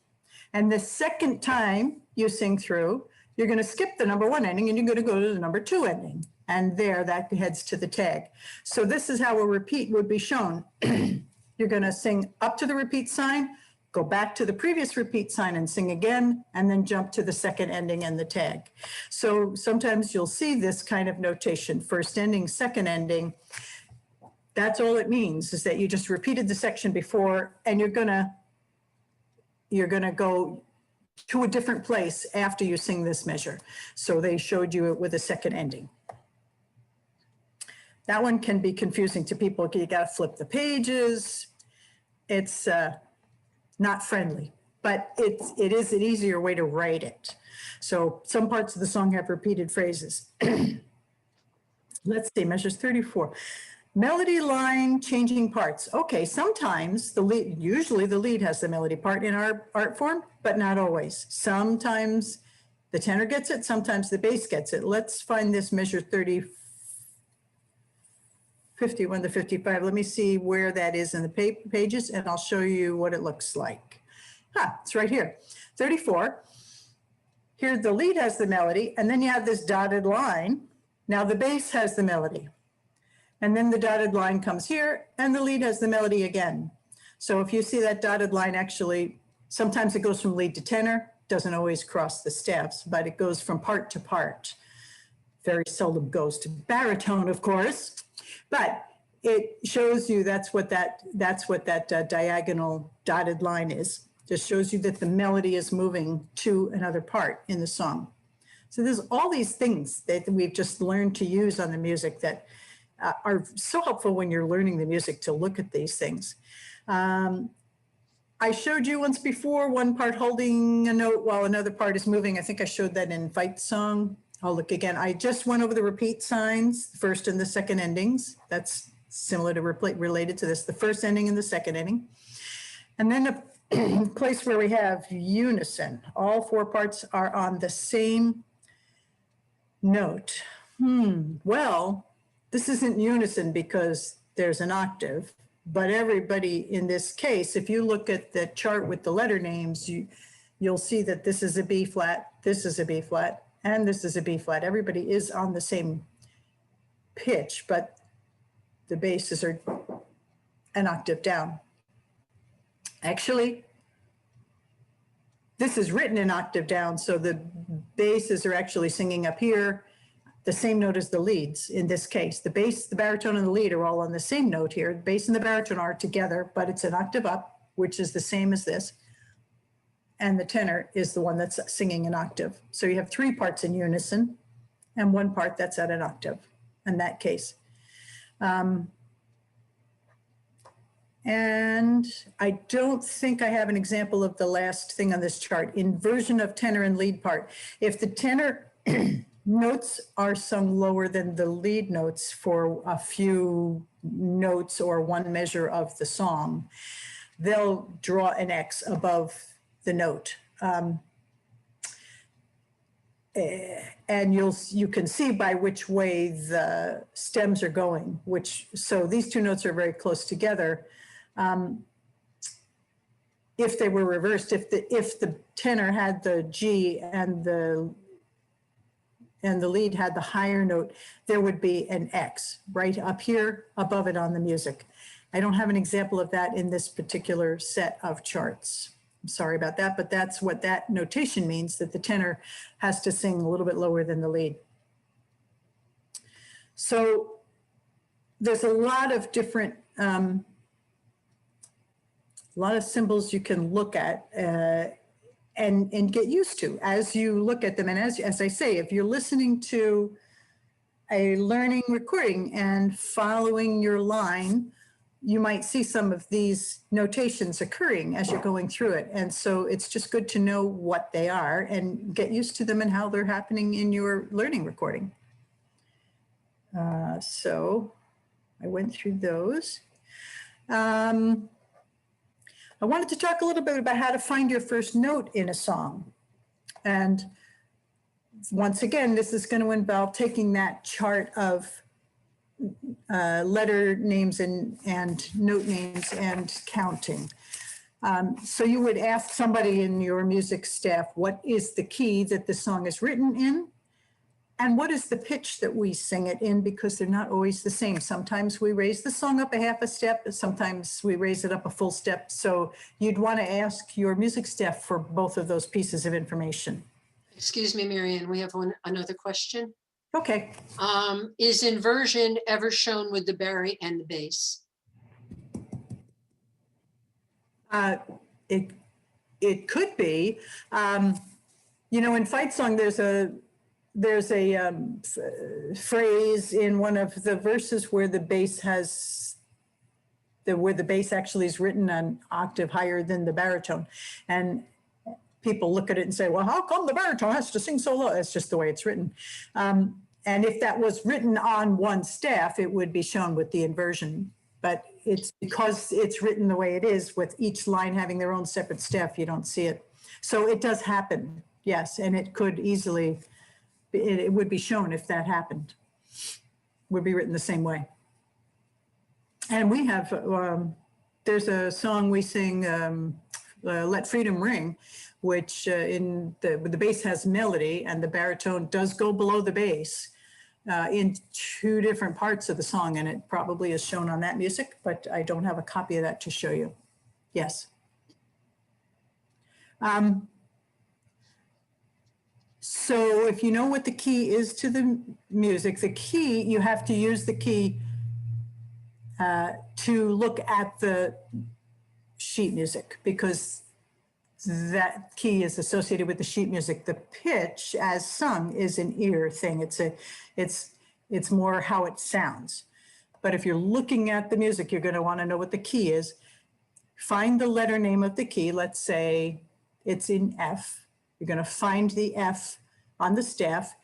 And the second time you sing through, you're going to skip the number 1 ending and you're going to go to the number 2 ending. And there, that heads to the tag. So this is how a repeat would be shown. You're going to sing up to the repeat sign, go back to the previous repeat sign and sing again, and then jump to the second ending and the tag. So sometimes you'll see this kind of notation, first ending, second ending. That's all it means, is that you just repeated the section before and you're gonna go to a different place after you sing this measure. So they showed you it with a second ending. That one can be confusing to people. You got to flip the pages. It's not friendly, but it is an easier way to write it. So some parts of the song have repeated phrases. Let's see, measures 34. Melody line changing parts. Okay, sometimes usually the lead has the melody part in our art form, but not always. Sometimes the tenor gets it, sometimes the bass gets it. Let's find this measure 51 to 55. Let me see where that is in the pages and I'll show you what it looks like. It's right here. 34. Here the lead has the melody and then you have this dotted line. Now the bass has the melody. And then the dotted line comes here and the lead has the melody again. So if you see that dotted line, actually, sometimes it goes from lead to tenor, doesn't always cross the staffs, but it goes from part to part. Very seldom goes to baritone, of course, but it shows you that's what that diagonal dotted line is. Just shows you that the melody is moving to another part in the song. So there's all these things that we've just learned to use on the music that are so helpful when you're learning the music to look at these things. I showed you once before one part holding a note while another part is moving. I think I showed that in Fight Song. I'll look again. I just went over the repeat signs, first and the second endings. That's similar to related to this, the first ending and the second ending. And then a place where we have unison. All 4 parts are on the same note. Well, this isn't unison because there's an octave, but everybody in this case, if you look at the chart with the letter names, you'll see that this is a B flat, this is a B flat, and this is a B flat. Everybody is on the same pitch, but the basses are an octave down. Actually, this is written an octave down, so the basses are actually singing up here. the same note as the leads in this case. The bass, the baritone, and the lead are all on the same note here. The bass and the baritone are together, but it's an octave up, which is the same as this. And the tenor is the one that's singing an octave. So you have 3 parts in unison and 1 part that's at an octave in that case. And I don't think I have an example of the last thing on this chart. Inversion of tenor and lead part. If the tenor notes are sung lower than the lead notes for a few notes or 1 measure of the song, they'll draw an X above the note. And you can see by which way the stems are going, so these 2 notes are very close together. If they were reversed, if the tenor had the G and the lead had the higher note, there would be an X right up here above it on the music. I don't have an example of that in this particular set of charts. I'm sorry about that, but that's what that notation means, that the tenor has to sing a little bit lower than the lead. So there's a lot of different, a lot of symbols you can look at and get used to as you look at them. And as I say, if you're listening to a learning recording and following your line, you might see some of these notations occurring as you're going through it. And so it's just good to know what they are and get used to them and how they're happening in your learning recording. So I went through those. I wanted to talk a little bit about how to find your first note in a song. And once again, this is going to involve taking that chart of letter names and note names and counting. So you would ask somebody in your music staff, what is the key that the song is written in? And what is the pitch that we sing it in? Because they're not always the same. Sometimes we raise the song up a half a step, sometimes we raise it up a full step. So you'd want to ask your music staff for both of those pieces of information. Excuse me, Marian, we have another question. Okay. Is inversion ever shown with the bari and the bass? It could be. You know, in fight song, there's a phrase in one of the verses where the bass actually is written an octave higher than the baritone, and people look at it and say, well, how come the baritone has to sing so low? It's just the way it's written. And if that was written on one staff, it would be shown with the inversion. But it's because it's written the way it is, with each line having their own separate staff, you don't see it. So it does happen, yes, and it could easily, it would be shown if that happened. Would be written the same way. And we have, there's a song we sing, Let Freedom Ring, which the bass has melody and the baritone does go below the bass in 2 different parts of the song, and it probably is shown on that music, but I don't have a copy of that to show you. Yes. So if you know what the key is to the music, the key, you have to use the key to look at the sheet music, because that key is associated with the sheet music. The pitch as sung is an ear thing. It's more how it sounds. But if you're looking at the music, you're going to want to know what the key is. Find the letter name of the key. Let's say it's in F. You're going to find the F on the staff.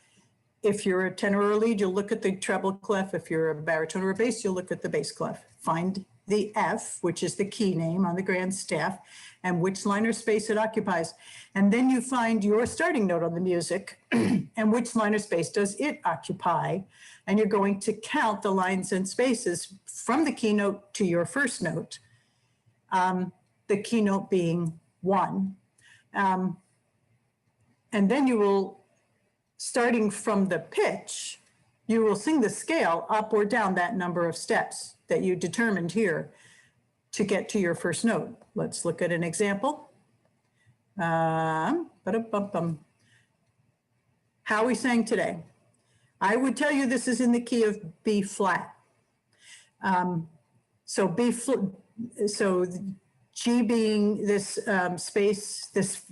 If you're a tenor or a lead, you'll look at the treble clef. If you're a baritone or a bass, you'll look at the bass clef. Find the F, which is the key name on the grand staff, and which line or space it occupies. And then you find your starting note on the music and which line or space does it occupy. And you're going to count the lines and spaces from the key note to your first note, the key note being 1. And then you will, starting from the pitch, you will sing the scale up or down that number of steps that you determined here to get to your first note. Let's look at an example. How we sang today. I would tell you this is in the key of B flat. So so G being this space, this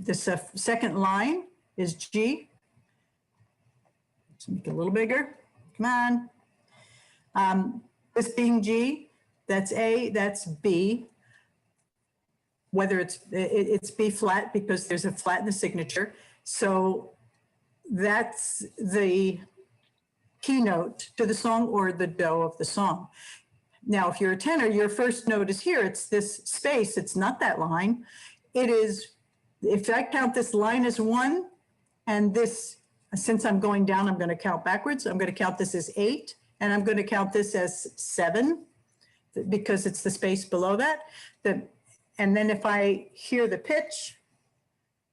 second line is G. Let's make it a little bigger. Come on. This being G, that's A, that's B. Whether it's B flat because there's a flat in the signature. So that's the keynote to the song or the do of the song. Now, if you're a tenor, your first note is here. It's this space. It's not that line. It is, if I count this line as 1, and this, since I'm going down, I'm going to count backwards. I'm going to count this as 8, and I'm going to count this as 7 because it's the space below that. And then if I hear the pitch,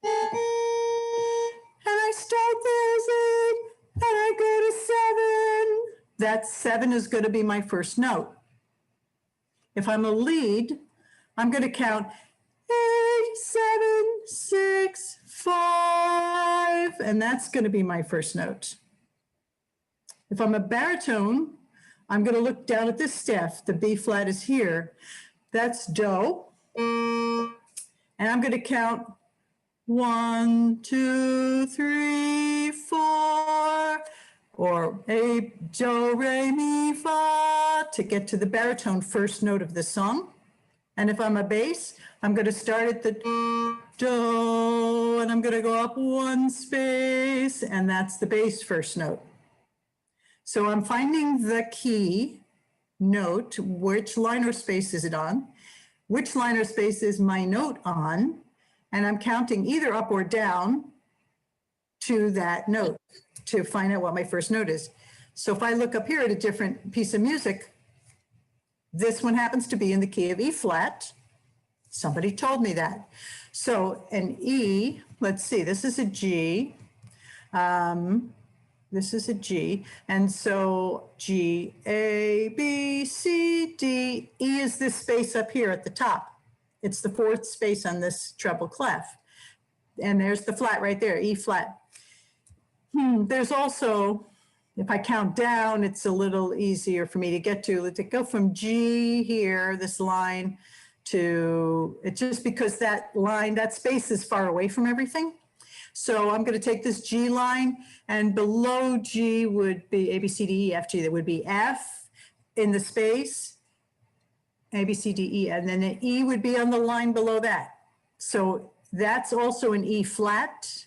and I start there's 8, and I go to 7, that 7 is going to be my first note. If I'm a lead, I'm going to count 8, 7, 6, 5, and that's going to be my first note. If I'm a baritone, I'm going to look down at this staff. The B flat is here. That's do. And I'm going to count 1, 2, 3, 4, or A, do, re, mi, fa, to get to the baritone first note of the song. And if I'm a bass, I'm going to start at the do, and I'm going to go up 1 space, and that's the bass first note. So I'm finding the key note, which line or space is it on, which line or space is my note on, and I'm counting either up or down to that note to find out what my first note is. So if I look up here at a different piece of music, this one happens to be in the key of E flat. Somebody told me that. So an E, let's see, this is a G. This is a G. And so G, A, B, C, D, E is this space up here at the top. It's the 4th space on this treble clef. And there's the flat right there, E flat. There's also, if I count down, it's a little easier for me to get to go from G here, this line, to, it's just because that line, that space is far away from everything. So I'm going to take this G line, and below G would be A, B, C, D, E, F, G. That would be F in the space, A, B, C, D, E, and then the E would be on the line below that. So that's also an E flat,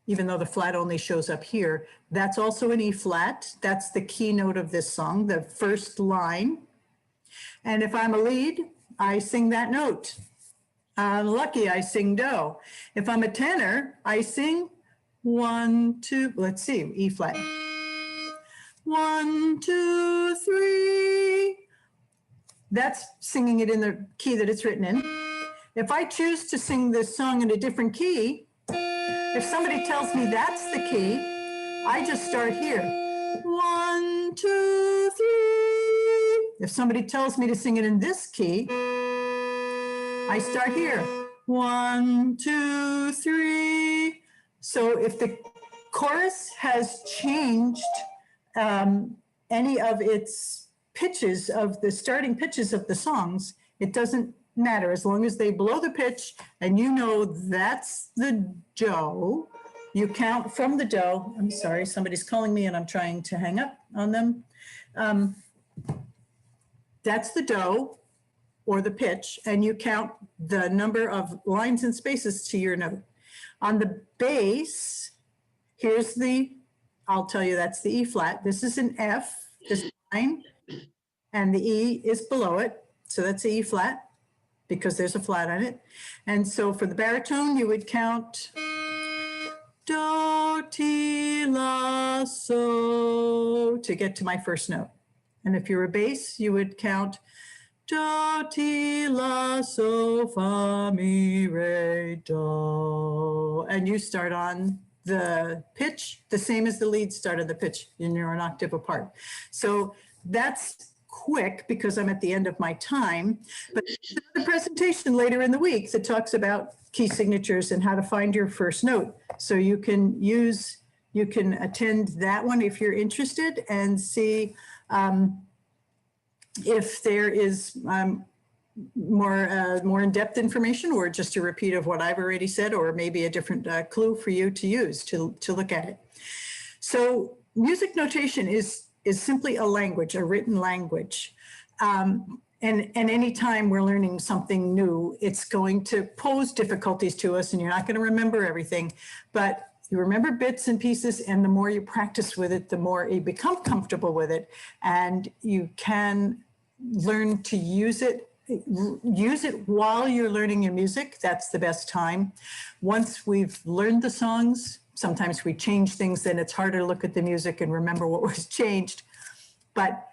even though the flat only shows up here. That's also an E flat. That's the keynote of this song, the first line. And if I'm a lead, I sing that note. I'm lucky, I sing do. If I'm a tenor, I sing 1, 2, let's see, E flat. 1, 2, 3. That's singing it in the key that it's written in. If I choose to sing this song in a different key, if somebody tells me that's the key, I just start here. 1, 2, 3. If somebody tells me to sing it in this key, I start here. 1, 2, 3. So if the chorus has changed any of its pitches of the starting pitches of the songs, it doesn't matter as long as they blow the pitch and you know that's the do. You count from the do. I'm sorry, somebody's calling me and I'm trying to hang up on them. That's the do or the pitch, and you count the number of lines and spaces to your note. On the bass, here's the, I'll tell you that's the E flat. This is an F, this line, and the E is below it. So that's the E flat because there's a flat on it. And so for the baritone, you would count do, ti, la, so to get to my first note. And if you're a bass, you would count do, ti, la, so, fa, mi, re, do. And you start on the pitch, the same as the lead start of the pitch, and you're an octave apart. So that's quick because I'm at the end of my time. But the presentation later in the week that talks about key signatures and how to find your first note. So you can use you can attend that one if you're interested and see if there is more in-depth information or just a repeat of what I've already said, or maybe a different clue for you to use to look at it. So music notation is simply a language, a written language. And anytime we're learning something new, it's going to pose difficulties to us, and you're not going to remember everything, but you remember bits and pieces, and the more you practice with it, the more you become comfortable with it, and you can learn to use it while you're learning your music. That's the best time. Once we've learned the songs, sometimes we change things, then it's harder to look at the music and remember what was changed. But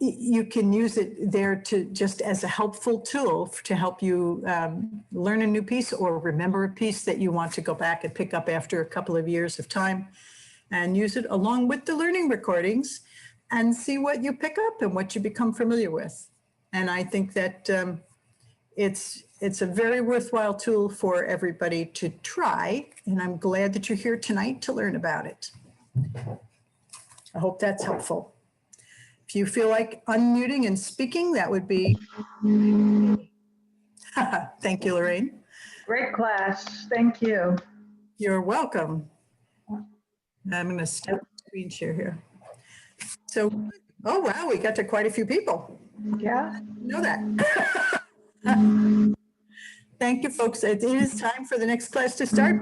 you can use it there to just as a helpful tool to help you learn a new piece or remember a piece that you want to go back and pick up after a couple of years of time, and use it along with the learning recordings and see what you pick up and what you become familiar with. And I think that it's a very worthwhile tool for everybody to try. And I'm glad that you're here tonight to learn about it. I hope that's helpful. If you feel like unmuting and speaking, that would be. Thank you, Lorraine. Great class. Thank you. You're welcome. I'm going to step screen share here. So, oh, wow, we got to quite a few people. Yeah. Know that. Thank you, folks. It is time for the next class to start.